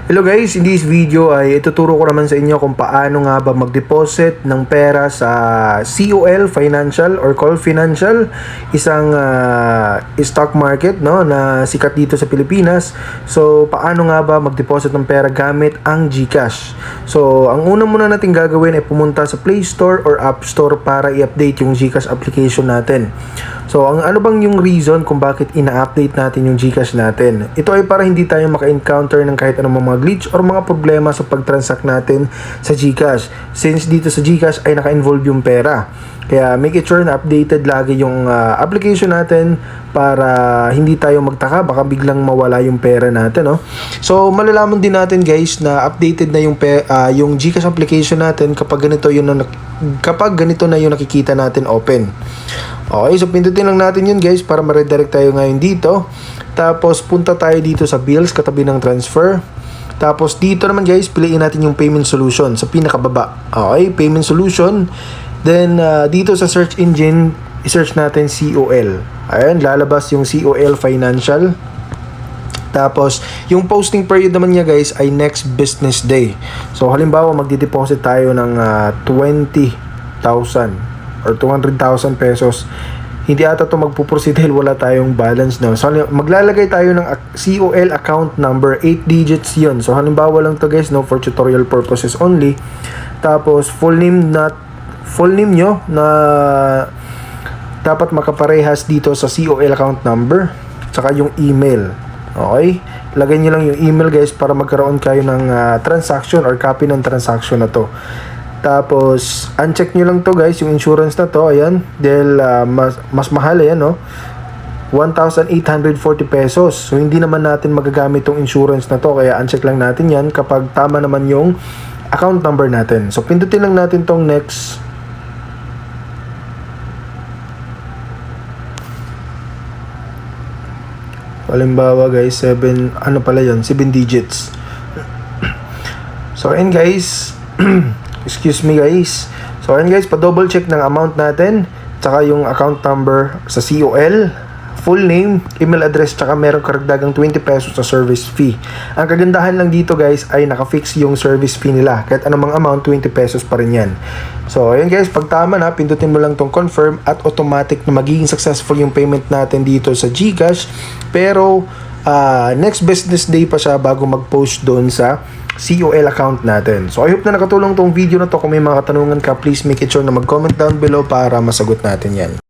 Hello guys, in this video ay ituturo ko naman sa inyo kung paano nga ba mag-deposit ng pera sa COL Financial or Call Financial, isang stock market na sikat dito sa Pilipinas. So paano nga ba mag-deposit ng pera gamit ang GCash? So ang una muna natin gagawin ay pumunta sa Play Store or App Store para i-update yung GCash application natin. So ano bang yung reason kung bakit ina-update natin yung GCash natin? Ito ay para hindi tayo maka-encounter ng kahit anong mga glitch or mga problema sa pag-transact natin sa GCash. Since dito sa GCash ay naka-involve yung pera. Kaya make it sure na updated lagi yung application natin para hindi tayo magtaka, baka biglang mawala yung pera natin, no? So malalaman din natin guys na updated na yung GCash application natin kapag ganito na yung nakikita natin open. Okay, so pindutin lang natin yun guys para ma-redirect tayo ngayon dito. Tapos punta tayo dito sa bills katabi ng transfer. Tapos dito naman guys, piliin natin yung payment solution sa pinakababa. Okay, payment solution. Then dito sa search engine, i-search natin COL. Ayan, lalabas yung COL Financial. Tapos yung posting period naman niya guys ay next business day. So halimbawa magdi-deposit tayo ng 20,000 or 200,000 pesos. Hindi ata ito magpuproceed dahil wala tayong balance na. So, maglalagay tayo ng COL account number, 8 digits yun. So, halimbawa lang to guys, for tutorial purposes only. Tapos, full name nyo na dapat makaparehas dito sa COL account number. Tsaka yung email. Okay? Lagay nyo lang yung email guys para magkaroon kayo ng transaction or copy ng transaction na to. Tapos, uncheck nyo lang to guys, yung insurance na to, ayan, dahil mas mahal yan, 1,840 pesos. So, hindi naman natin magagamit tong insurance na to, kaya uncheck lang natin yan kapag tama naman yung account number natin. So, pindutin lang natin tong next. Halimbawa guys, 7 digits. So, ayan guys, excuse me guys. So ayan guys, pa-double check ng amount natin, tsaka yung account number sa COL, full name, email address, tsaka merong karagdagang 20 pesos sa service fee. Ang kagandahan lang dito guys ay naka-fix yung service fee nila. Kahit anumang amount, 20 pesos pa rin yan. So ayan guys, pag tama na, pindutin mo lang tong confirm at automatic na magiging successful yung payment natin dito sa GCash. Pero next business day pa siya bago mag-post doon sa COL account natin. So I hope na nakatulong tong video na to. Kung may mga katanungan ka, please make it sure na mag-comment down below para masagot natin yan.